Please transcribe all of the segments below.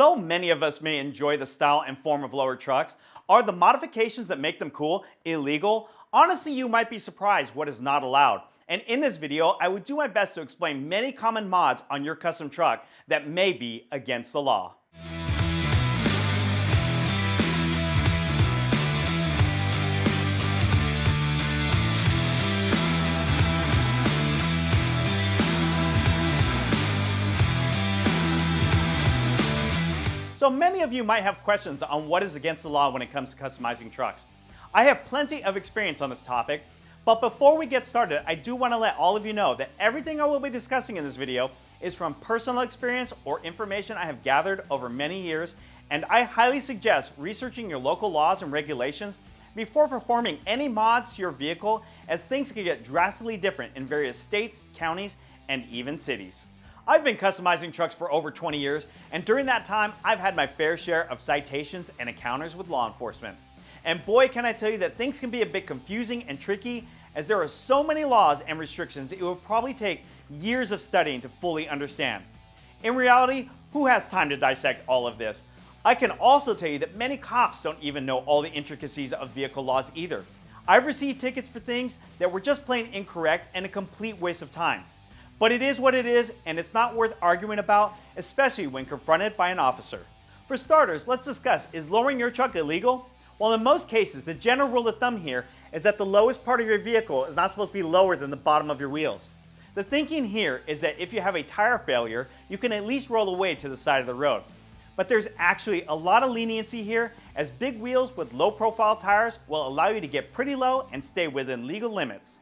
Though many of us may enjoy the style and form of lower trucks, are the modifications that make them cool illegal? Honestly, you might be surprised what is not allowed. And in this video, I would do my best to explain many common mods on your custom truck that may be against the law. So many of you might have questions on what is against the law when it comes to customizing trucks. I have plenty of experience on this topic, but before we get started, I do want to let all of you know that everything I will be discussing in this video is from personal experience or information I have gathered over many years, and I highly suggest researching your local laws and regulations before performing any mods to your vehicle, as things can get drastically different in various states, counties, and even cities. I've been customizing trucks for over 20 years, and during that time, I've had my fair share of citations and encounters with law enforcement. And boy, can I tell you that things can be a bit confusing and tricky, as there are so many laws and restrictions it would probably take years of studying to fully understand. In reality, who has time to dissect all of this? I can also tell you that many cops don't even know all the intricacies of vehicle laws either. I've received tickets for things that were just plain incorrect and a complete waste of time. But it is what it is, and it's not worth arguing about, especially when confronted by an officer. For starters, let's discuss, is lowering your truck illegal? Well, in most cases, the general rule of thumb here is that the lowest part of your vehicle is not supposed to be lower than the bottom of your wheels. The thinking here is that if you have a tire failure, you can at least roll away to the side of the road. But there's actually a lot of leniency here, as big wheels with low profile tires will allow you to get pretty low and stay within legal limits.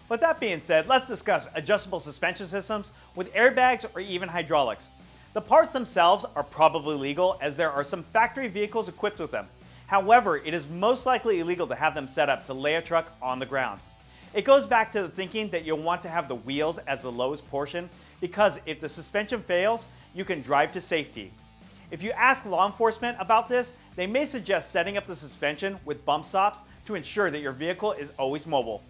With that being said, let's discuss adjustable suspension systems with airbags or even hydraulics. The parts themselves are probably legal, as there are some factory vehicles equipped with them. However, it is most likely illegal to have them set up to lay a truck on the ground. It goes back to the thinking that you'll want to have the wheels as the lowest portion, because if the suspension fails, you can drive to safety. If you ask law enforcement about this, they may suggest setting up the suspension with bump stops to ensure that your vehicle is always mobile.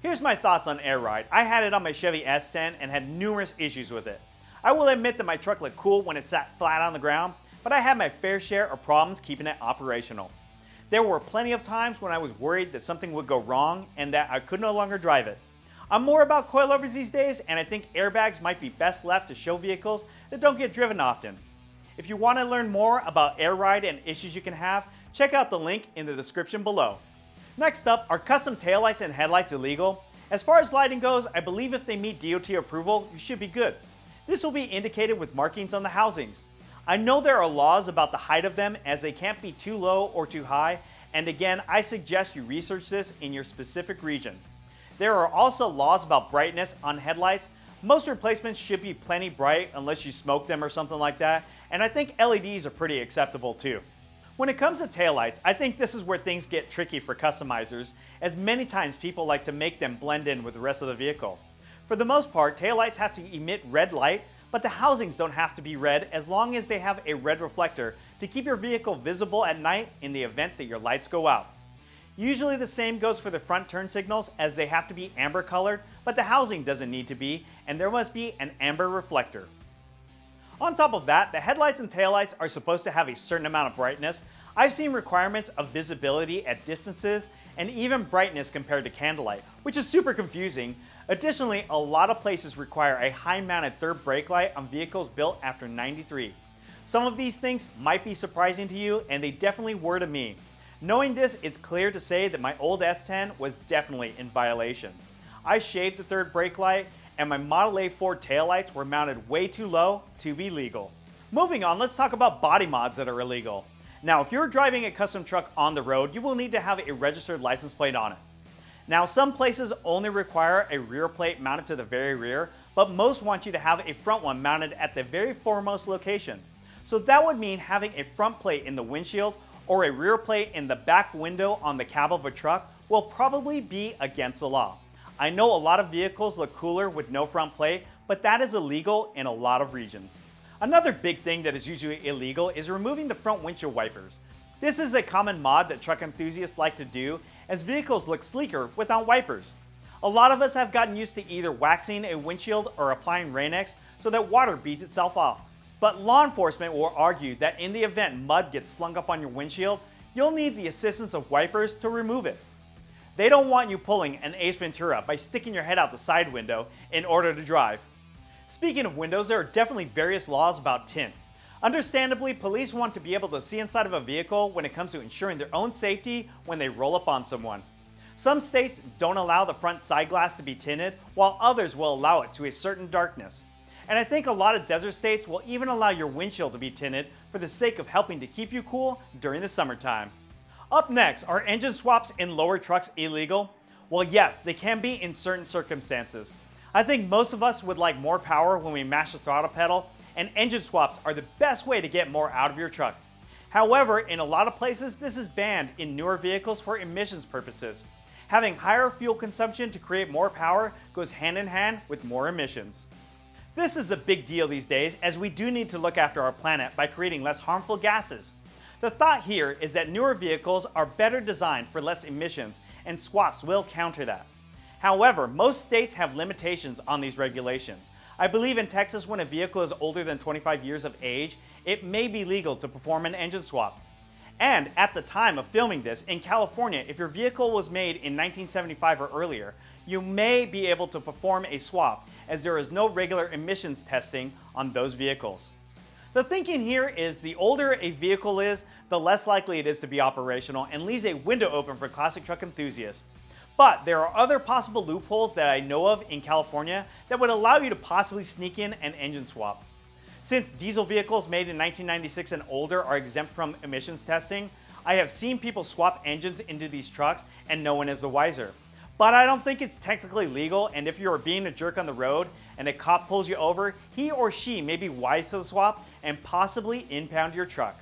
Here's my thoughts on air ride. I had it on my Chevy S10 and had numerous issues with it. I will admit that my truck looked cool when it sat flat on the ground, but I had my fair share of problems keeping it operational. There were plenty of times when I was worried that something would go wrong and that I could no longer drive it. I'm more about coilovers these days, and I think airbags might be best left to show vehicles that don't get driven often. If you want to learn more about air ride and issues you can have, check out the link in the description below. Next up, are custom taillights and headlights illegal? As far as lighting goes, I believe if they meet DOT approval, you should be good. This will be indicated with markings on the housings. I know there are laws about the height of them, as they can't be too low or too high, and again, I suggest you research this in your specific region. There are also laws about brightness on headlights. Most replacements should be plenty bright unless you smoke them or something like that, and I think LEDs are pretty acceptable too. When it comes to taillights, I think this is where things get tricky for customizers, as many times people like to make them blend in with the rest of the vehicle. For the most part, taillights have to emit red light, but the housings don't have to be red as long as they have a red reflector to keep your vehicle visible at night in the event that your lights go out. Usually the same goes for the front turn signals, as they have to be amber colored, but the housing doesn't need to be, and there must be an amber reflector. On top of that, the headlights and taillights are supposed to have a certain amount of brightness. I've seen requirements of visibility at distances and even brightness compared to candlelight, which is super confusing. Additionally, a lot of places require a high-mounted third brake light on vehicles built after '93. Some of these things might be surprising to you, and they definitely were to me. Knowing this, it's clear to say that my old S10 was definitely in violation. I shaved the third brake light, and my Model A Ford taillights were mounted way too low to be legal. Moving on, let's talk about body mods that are illegal. Now, if you're driving a custom truck on the road, you will need to have a registered license plate on it. Now, some places only require a rear plate mounted to the very rear, but most want you to have a front one mounted at the very foremost location. So that would mean having a front plate in the windshield or a rear plate in the back window on the cab of a truck will probably be against the law. I know a lot of vehicles look cooler with no front plate, but that is illegal in a lot of regions. Another big thing that is usually illegal is removing the front windshield wipers. This is a common mod that truck enthusiasts like to do, as vehicles look sleeker without wipers. A lot of us have gotten used to either waxing a windshield or applying Rain-X so that water beads itself off. But law enforcement will argue that in the event mud gets slung up on your windshield, you'll need the assistance of wipers to remove it. They don't want you pulling an Ace Ventura by sticking your head out the side window in order to drive. Speaking of windows, there are definitely various laws about tint. Understandably, police want to be able to see inside of a vehicle when it comes to ensuring their own safety when they roll up on someone. Some states don't allow the front side glass to be tinted, while others will allow it to a certain darkness. And I think a lot of desert states will even allow your windshield to be tinted for the sake of helping to keep you cool during the summertime. Up next, are engine swaps in lower trucks illegal? Well, yes, they can be in certain circumstances. I think most of us would like more power when we mash the throttle pedal, and engine swaps are the best way to get more out of your truck. However, in a lot of places, this is banned in newer vehicles for emissions purposes. Having higher fuel consumption to create more power goes hand in hand with more emissions. This is a big deal these days, as we do need to look after our planet by creating less harmful gases. The thought here is that newer vehicles are better designed for less emissions, and swaps will counter that. However, most states have limitations on these regulations. I believe in Texas, when a vehicle is older than 25 years of age, it may be legal to perform an engine swap. And at the time of filming this, in California, if your vehicle was made in 1975 or earlier, you may be able to perform a swap, as there is no regular emissions testing on those vehicles. The thinking here is the older a vehicle is, the less likely it is to be operational and leaves a window open for classic truck enthusiasts. But there are other possible loopholes that I know of in California that would allow you to possibly sneak in an engine swap. Since diesel vehicles made in 1996 and older are exempt from emissions testing, I have seen people swap engines into these trucks and no one is the wiser. But I don't think it's technically legal, and if you are being a jerk on the road and a cop pulls you over, he or she may be wise to the swap and possibly impound your truck.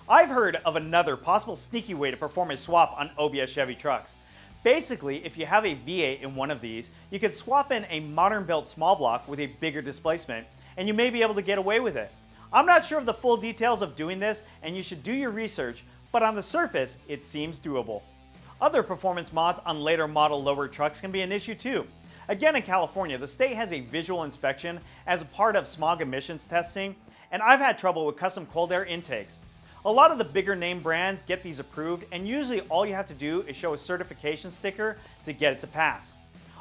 I've heard of another possible sneaky way to perform a swap on OBS Chevy trucks. Basically, if you have a V8 in one of these, you could swap in a modern built small block with a bigger displacement, and you may be able to get away with it. I'm not sure of the full details of doing this, and you should do your research, but on the surface, it seems doable. Other performance mods on later model lower trucks can be an issue too. Again, in California, the state has a visual inspection as a part of smog emissions testing, and I've had trouble with custom cold air intakes. A lot of the bigger name brands get these approved, and usually all you have to do is show a certification sticker to get it to pass.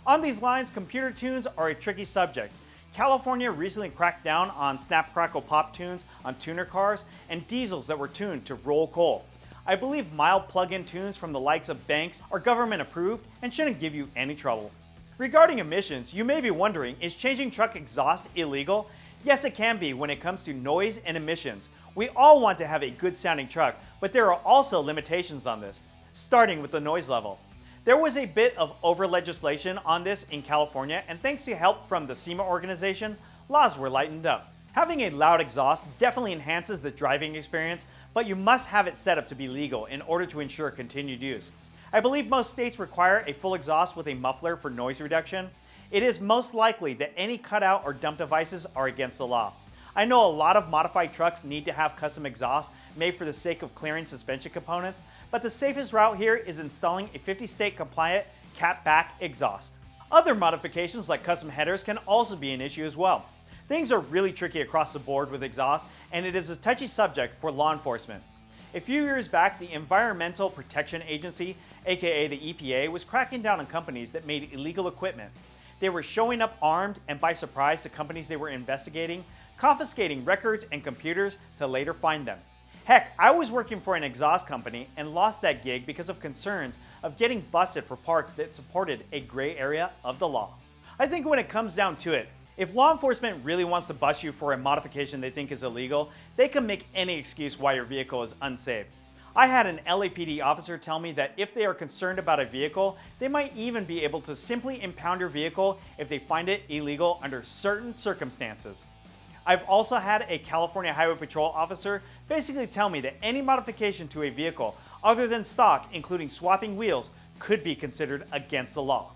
On these lines, computer tunes are a tricky subject. California recently cracked down on snap crackle pop tunes on tuner cars and diesels that were tuned to roll coal. I believe mild plug-in tunes from the likes of Banks are government approved and shouldn't give you any trouble. Regarding emissions, you may be wondering, is changing truck exhaust illegal? Yes, it can be when it comes to noise and emissions. We all want to have a good sounding truck, but there are also limitations on this, starting with the noise level. There was a bit of over legislation on this in California, and thanks to help from the SEMA organization, laws were lightened up. Having a loud exhaust definitely enhances the driving experience, but you must have it set up to be legal in order to ensure continued use. I believe most states require a full exhaust with a muffler for noise reduction. It is most likely that any cutout or dump devices are against the law. I know a lot of modified trucks need to have custom exhaust made for the sake of clearing suspension components, but the safest route here is installing a 50-state compliant catback exhaust. Other modifications like custom headers can also be an issue as well. Things are really tricky across the board with exhaust, and it is a touchy subject for law enforcement. A few years back, the Environmental Protection Agency, aka the EPA, was cracking down on companies that made illegal equipment. They were showing up armed and by surprise to companies they were investigating, confiscating records and computers to later find them. Heck, I was working for an exhaust company and lost that gig because of concerns of getting busted for parts that supported a gray area of the law. I think when it comes down to it, if law enforcement really wants to bust you for a modification they think is illegal, they can make any excuse why your vehicle is unsafe. I had an LAPD officer tell me that if they are concerned about a vehicle, they might even be able to simply impound your vehicle if they find it illegal under certain circumstances. I've also had a California Highway Patrol officer basically tell me that any modification to a vehicle other than stock, including swapping wheels, could be considered against the law.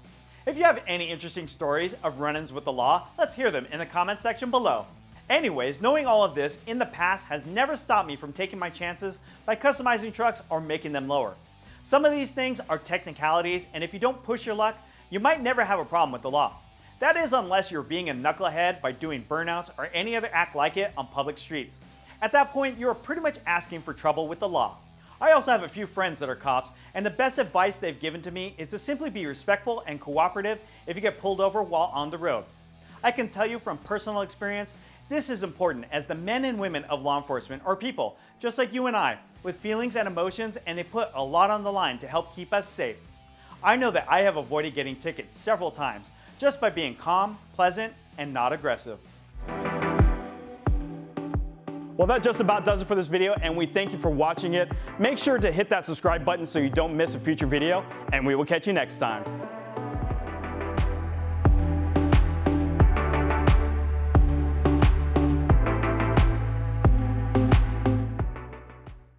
If you have any interesting stories of run-ins with the law, let's hear them in the comment section below. Anyways, knowing all of this in the past has never stopped me from taking my chances by customizing trucks or making them lower. Some of these things are technicalities, and if you don't push your luck, you might never have a problem with the law. That is unless you're being a knucklehead by doing burnouts or any other act like it on public streets. At that point, you are pretty much asking for trouble with the law. I also have a few friends that are cops, and the best advice they've given to me is to simply be respectful and cooperative if you get pulled over while on the road. I can tell you from personal experience, this is important as the men and women of law enforcement are people, just like you and I, with feelings and emotions, and they put a lot on the line to help keep us safe. I know that I have avoided getting tickets several times just by being calm, pleasant, and not aggressive. Well, that just about does it for this video, and we thank you for watching it. Make sure to hit that subscribe button so you don't miss a future video, and we will catch you next time.